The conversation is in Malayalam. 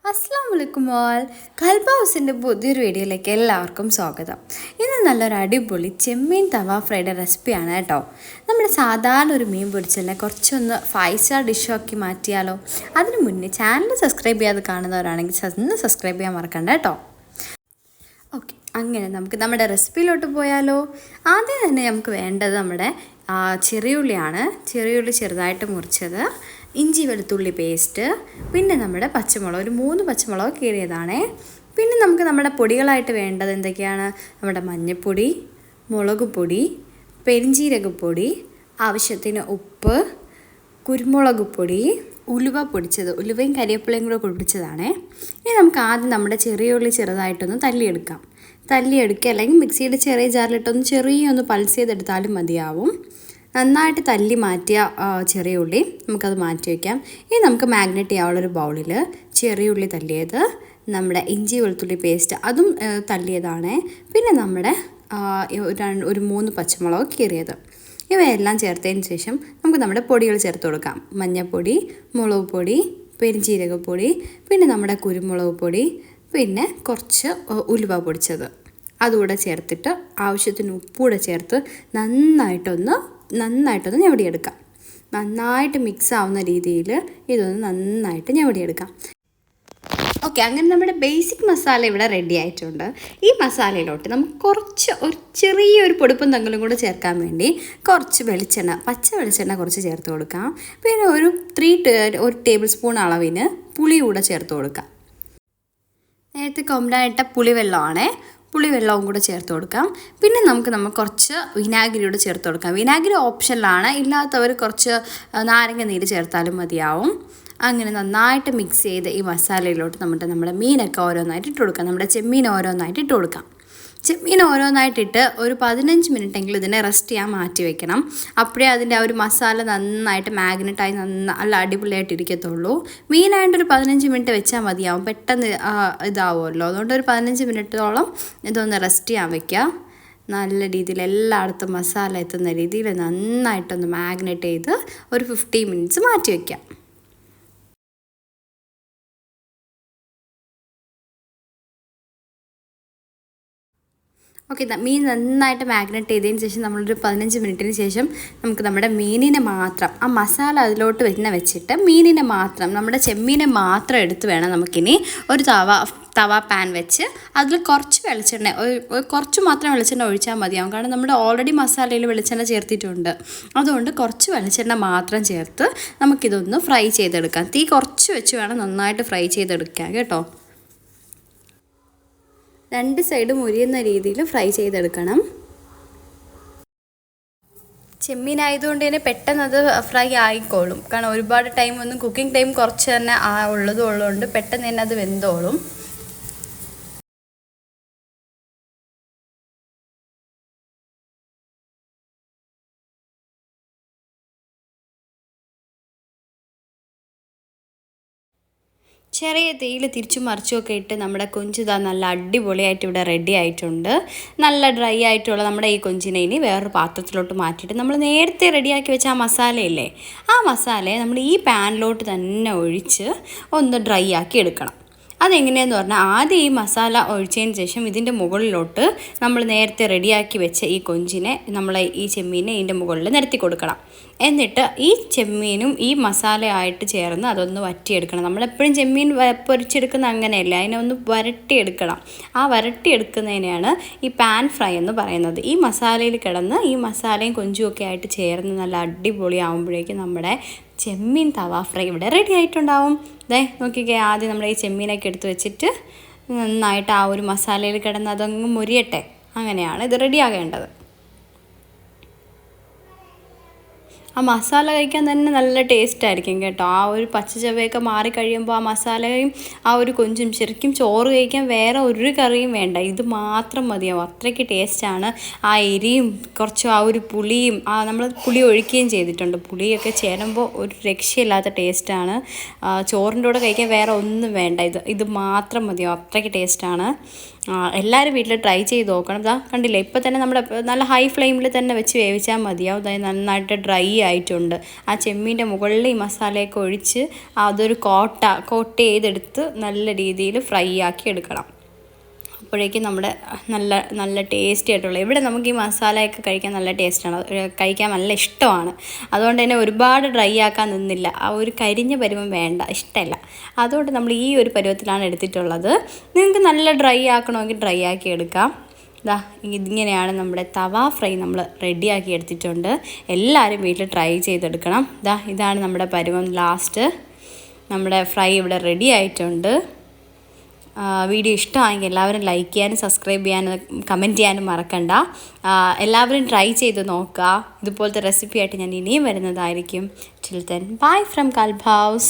അസ്സലാമു ഓൾ. കൽബ ഹൗസിൻ്റെ പുതിയൊരു വീഡിയോയിലേക്ക് എല്ലാവർക്കും സ്വാഗതം. ഇന്ന് നല്ലൊരു അടിപൊളി ചെമ്മീൻ തവ ഫ്രൈഡ് റെസിപ്പിയാണ് കേട്ടോ. നമ്മുടെ സാധാരണ ഒരു മീൻ പൊരിച്ചതിനെ കുറച്ചൊന്ന് 5 സ്റ്റാർ ഡിഷാക്കി മാറ്റിയാലോ? അതിന് മുന്നേ ചാനൽ സബ്സ്ക്രൈബ് ചെയ്യാതെ കാണുന്നവരാണെങ്കിൽ ഒന്ന് സബ്സ്ക്രൈബ് ചെയ്യാൻ മറക്കണ്ട കേട്ടോ. ഓക്കെ, അങ്ങനെ നമുക്ക് നമ്മുടെ റെസിപ്പിയിലോട്ട് പോയാലോ? ആദ്യം തന്നെ നമുക്ക് വേണ്ടത് നമ്മുടെ ചെറിയുള്ളിയാണ്. ചെറിയുള്ളി ചെറുതായിട്ട് മുറിച്ചത്, ഇഞ്ചി വെളുത്തുള്ളി പേസ്റ്റ്, പിന്നെ നമ്മുടെ പച്ചമുളക്, ഒരു 3 പച്ചമുളക് കീറിയതാണേ. പിന്നെ നമുക്ക് നമ്മുടെ പൊടികളായിട്ട് വേണ്ടത് എന്തൊക്കെയാണ്? നമ്മുടെ മഞ്ഞൾപ്പൊടി, മുളക് പൊടി, പെരിഞ്ചീരകപ്പൊടി, ആവശ്യത്തിന് ഉപ്പ്, കുരുമുളക് പൊടി, ഉലുവ പൊടിച്ചത്, ഉലുവയും കരിവേപ്പിലയും കൂടെ പൊടിച്ചതാണേ. ഇനി നമുക്ക് ആദ്യം നമ്മുടെ ചെറിയ ഉള്ളി ചെറുതായിട്ടൊന്ന് തല്ലിയെടുക്കുക, അല്ലെങ്കിൽ മിക്സിയുടെ ചെറിയ ജാറിലിട്ടൊന്ന് ചെറിയൊന്ന് പൾസ് ചെയ്തെടുത്താലും മതിയാവും. നന്നായിട്ട് തല്ലി മാറ്റിയ ചെറിയ ഉള്ളി നമുക്കത് മാറ്റി വയ്ക്കാം. ഇനി നമുക്ക് മാഗ്നേറ്റ് ചെയ്യാനുള്ളൊരു ബൗളിൽ ചെറിയ ഉള്ളി തല്ലിയത്, നമ്മുടെ ഇഞ്ചി വെളുത്തുള്ളി പേസ്റ്റ് അതും തല്ലിയതാണ്, പിന്നെ നമ്മുടെ ഒരു 3 പച്ചമുളക് കീറിയത്, ഇവയെല്ലാം ചേർത്തതിന് ശേഷം നമുക്ക് നമ്മുടെ പൊടികൾ ചേർത്ത് കൊടുക്കാം. മഞ്ഞൾപ്പൊടി, മുളക് പൊടി, പെരിഞ്ചീരകപ്പൊടി, പിന്നെ നമ്മുടെ കുരുമുളക് പൊടി, പിന്നെ കുറച്ച് ഉലുവ പൊടിച്ചത് അതുകൂടെ ചേർത്തിട്ട് ആവശ്യത്തിന് ഉപ്പൂടെ ചേർത്ത് നന്നായിട്ടൊന്ന് ഞവടിയെടുക്കാം. നന്നായിട്ട് മിക്സ് ആവുന്ന രീതിയിൽ ഇതൊന്ന് നന്നായിട്ട് ഞവടിയെടുക്കാം. ഓക്കെ, അങ്ങനെ നമ്മുടെ ബേസിക് മസാല ഇവിടെ റെഡി ആയിട്ടുണ്ട്. ഈ മസാലയിലോട്ട് നമുക്ക് ഒരു ചെറിയൊരു പൊടിപ്പും തങ്ങളും കൂടെ ചേർക്കാൻ വേണ്ടി കുറച്ച് പച്ച വെളിച്ചെണ്ണ കുറച്ച് ചേർത്ത് കൊടുക്കാം. പിന്നെ ഒരു 1 ടേബിൾ സ്പൂൺ അളവിന് പുളി കൂടെ ചേർത്ത് കൊടുക്കാം. നേരത്തെ കൊണ്ടായിട്ട പുളിവെള്ളവും കൂടെ ചേർത്ത് കൊടുക്കാം. പിന്നെ നമ്മൾ കുറച്ച് വിനാഗിരിയോട് ചേർത്ത് കൊടുക്കാം. വിനാഗിരി ഓപ്ഷനിലാണ്, ഇല്ലാത്തവർ കുറച്ച് നാരങ്ങ നീര് ചേർത്താലും മതിയാവും. അങ്ങനെ നന്നായിട്ട് മിക്സ് ചെയ്ത് ഈ മസാലയിലോട്ട് നമ്മുടെ മീനൊക്കെ ഓരോന്നായിട്ട് ഇട്ട് കൊടുക്കാം. നമ്മുടെ ചെമ്മീൻ ഓരോന്നായിട്ട് ഇട്ട് കൊടുക്കാം. ചെമ്മീൻ ഓരോന്നായിട്ടിട്ട് ഒരു 15 മിനിറ്റെങ്കിലും ഇതിനെ റെസ്റ്റ് ചെയ്യാൻ മാറ്റി വെക്കണം. അപ്പോഴേ അതിൻ്റെ ഒരു മസാല നന്നായിട്ട് മാഗ്നറ്റായി നല്ല അടിപൊളിയായിട്ട് ഇരിക്കത്തുള്ളൂ. മീനായിട്ടൊരു 15 മിനിറ്റ് വെച്ചാൽ മതിയാവും, പെട്ടെന്ന് ഇതാവുമല്ലോ. അതുകൊണ്ട് ഒരു 15 മിനിറ്റോളം ഇതൊന്ന് റെസ്റ്റ് ചെയ്യാൻ വയ്ക്കുക. നല്ല രീതിയിൽ എല്ലായിടത്തും മസാല എത്തുന്ന രീതിയിൽ നന്നായിട്ടൊന്ന് മാഗ്നറ്റ് ചെയ്ത് ഒരു 15 മിനിറ്റ്സ് മാറ്റി വയ്ക്കാം. ഓക്കെ, മീൻ നന്നായിട്ട് മാഗ്നറ്റ് ചെയ്തതിന് ശേഷം നമ്മളൊരു 15 മിനിറ്റിന് ശേഷം നമുക്ക് നമ്മുടെ മീനിനെ മാത്രം ആ മസാല അതിലോട്ട് വെച്ചിട്ട് മീനിനെ മാത്രം, നമ്മുടെ ചെമ്മീനെ മാത്രം എടുത്ത് വേണം നമുക്കിനി ഒരു തവ പാൻ വെച്ച് അതിൽ കുറച്ച് മാത്രം വെളിച്ചെണ്ണ ഒഴിച്ചാൽ മതിയാവും. കാരണം നമ്മുടെ ഓൾറെഡി മസാലയിൽ വെളിച്ചെണ്ണ ചേർത്തിട്ടുണ്ട്. അതുകൊണ്ട് കുറച്ച് വെളിച്ചെണ്ണ മാത്രം ചേർത്ത് നമുക്കിതൊന്ന് ഫ്രൈ ചെയ്തെടുക്കാം. തീ കുറച്ച് വെച്ച് വേണം നന്നായിട്ട് ഫ്രൈ ചെയ്തെടുക്കാൻ കേട്ടോ. 2 സൈഡും മുരിയുന്ന രീതിയിൽ ഫ്രൈ ചെയ്തെടുക്കണം. ചെമ്മീനായതുകൊണ്ട് തന്നെ പെട്ടെന്ന് അത് ഫ്രൈ ആയിക്കോളും. കാരണം ഒരുപാട് കുക്കിംഗ് ടൈം കുറച്ച് തന്നെ ഉള്ളതുകൊണ്ട് പെട്ടെന്ന് തന്നെ അത് വെന്തോളും. ചെറിയ തീയിൽ തിരിച്ചും മറിച്ചുമൊക്കെ ഇട്ട് നമ്മുടെ കൊഞ്ച് നല്ല അടിപൊളിയായിട്ട് ഇവിടെ റെഡി ആയിട്ടുണ്ട്. നല്ല ഡ്രൈ ആയിട്ടുള്ള നമ്മുടെ ഈ കൊഞ്ചിനെ ഇനി വേറൊരു പാത്രത്തിലോട്ട് മാറ്റിയിട്ട് നമ്മൾ നേരത്തെ റെഡിയാക്കി വെച്ച ആ മസാലയില്ലേ, ആ മസാലയെ നമ്മൾ ഈ പാനിലോട്ട് തന്നെ ഒഴിച്ച് ഒന്ന് ഡ്രൈ ആക്കി എടുക്കണം. അതെങ്ങനെയാണെന്ന് പറഞ്ഞാൽ, ആദ്യം ഈ മസാല ഒഴിച്ചതിന് ശേഷം ഇതിൻ്റെ മുകളിലോട്ട് നമ്മൾ നേരത്തെ റെഡിയാക്കി വെച്ച ഈ കൊഞ്ചിനെ, ഈ ചെമ്മീനെ ഇതിൻ്റെ മുകളിൽ നിരത്തി കൊടുക്കണം. എന്നിട്ട് ഈ ചെമ്മീനും ഈ മസാലയായിട്ട് ചേർന്ന് അതൊന്ന് വറ്റിയെടുക്കണം. നമ്മളെപ്പോഴും ചെമ്മീൻ പൊരിച്ചെടുക്കുന്ന അങ്ങനെയല്ല, അതിനെ ഒന്ന് വരട്ടിയെടുക്കണം. ആ വരട്ടിയെടുക്കുന്നതിനെയാണ് ഈ പാൻ ഫ്രൈ എന്ന് പറയുന്നത്. ഈ മസാലയിൽ കിടന്ന് ഈ മസാലയും കൊഞ്ചും ഒക്കെ ആയിട്ട് ചേർന്ന് നല്ല അടിപൊളി ആകുമ്പോഴേക്കും നമ്മുടെ ചെമ്മീൻ തവ ഫ്രൈ ഇവിടെ റെഡി ആയിട്ടുണ്ടാവും. നോക്കിക്കേ, ആദ്യം നമ്മൾ ഈ ചെമ്മീനൊക്കെ എടുത്ത് വെച്ചിട്ട് നന്നായിട്ട് ആ ഒരു മസാലയിൽ കിടന്ന് അതങ്ങ് മുരിയട്ടെ. അങ്ങനെയാണ് ഇത് റെഡിയാകേണ്ടത്. ആ മസാല കഴിക്കാൻ തന്നെ നല്ല ടേസ്റ്റ് ആയിരിക്കും കേട്ടോ. ആ ഒരു പച്ച ചവയൊക്കെ മാറിക്കഴിയുമ്പോൾ ആ മസാലയും ആ ഒരു കൊഞ്ചും, ശരിക്കും ചോറ് കഴിക്കാൻ വേറെ ഒരു കറിയും വേണ്ട, ഇത് മാത്രം മതിയാവും. അത്രയ്ക്ക് ടേസ്റ്റാണ്. ആ എരിയും കുറച്ച് ആ ഒരു പുളിയും, നമ്മൾ പുളി ഒഴിക്കുകയും ചെയ്തിട്ടുണ്ട്. പുളിയൊക്കെ ചേരുമ്പോൾ ഒരു രക്ഷയില്ലാത്ത ടേസ്റ്റാണ്. ചോറിൻ്റെ കൂടെ കഴിക്കാൻ വേറെ ഒന്നും വേണ്ട, ഇത് മാത്രം മതിയാവും. അത്രയ്ക്ക് ടേസ്റ്റാണ്. എല്ലാവരും വീട്ടിൽ ട്രൈ ചെയ്ത് നോക്കണം. ഇതാ കണ്ടില്ലേ, ഇപ്പോൾ തന്നെ നമ്മുടെ നല്ല ഹൈ ഫ്ലെയിമിൽ തന്നെ വെച്ച് വേവിച്ചാൽ മതിയാവും. അതായത് നന്നായിട്ട് ഡ്രൈ ആയിട്ടുണ്ട്. ആ ചെമ്മീൻ്റെ മുകളിൽ ഈ മസാലയൊക്കെ ഒഴിച്ച് അതൊരു കോട്ട് ചെയ്തെടുത്ത് നല്ല രീതിയിൽ ഫ്രൈ ആക്കി എടുക്കണം. അപ്പോഴേക്കും നമ്മുടെ നല്ല ടേസ്റ്റി ആയിട്ടുള്ള, ഇവിടെ നമുക്ക് ഈ മസാലയൊക്കെ കഴിക്കാൻ നല്ല ടേസ്റ്റാണ്, കഴിക്കാൻ നല്ല ഇഷ്ടമാണ്. അതുകൊണ്ട് തന്നെ ഒരുപാട് ഡ്രൈ ആക്കാൻ നിന്നില്ല. ആ ഒരു കരിഞ്ഞ പരുവം വേണ്ട, ഇഷ്ടമല്ല. അതുകൊണ്ട് നമ്മൾ ഈ ഒരു പരുവത്തിലാണ് എടുത്തിട്ടുള്ളത്. നിങ്ങൾക്ക് നല്ല ഡ്രൈ ആക്കണമെങ്കിൽ ഡ്രൈ ആക്കി എടുക്കാം. ഇതാ ഇങ്ങനെയാണ് നമ്മുടെ തവ ഫ്രൈ നമ്മൾ റെഡിയാക്കി എടുത്തിട്ടുണ്ട്. എല്ലാവരും വീട്ടിൽ ട്രൈ ചെയ്തെടുക്കണം. ഇതാണ് നമ്മുടെ പരുവം. ലാസ്റ്റ് നമ്മുടെ ഫ്രൈ ഇവിടെ റെഡി ആയിട്ടുണ്ട്. വീഡിയോ ഇഷ്ടമായെങ്കിൽ എല്ലാവരും ലൈക്ക് ചെയ്യാനും സബ്സ്ക്രൈബ് ചെയ്യാനും കമൻറ്റ് ചെയ്യാനും മറക്കണ്ട. എല്ലാവരും ട്രൈ ചെയ്ത് നോക്കുക. ഇതുപോലത്തെ റെസിപ്പി ആയിട്ട് ഞാൻ ഇനിയും വരുന്നതായിരിക്കും. ടിൽ ദെൻ ബൈ ഫ്രം കൽബ് ഹൗസ്.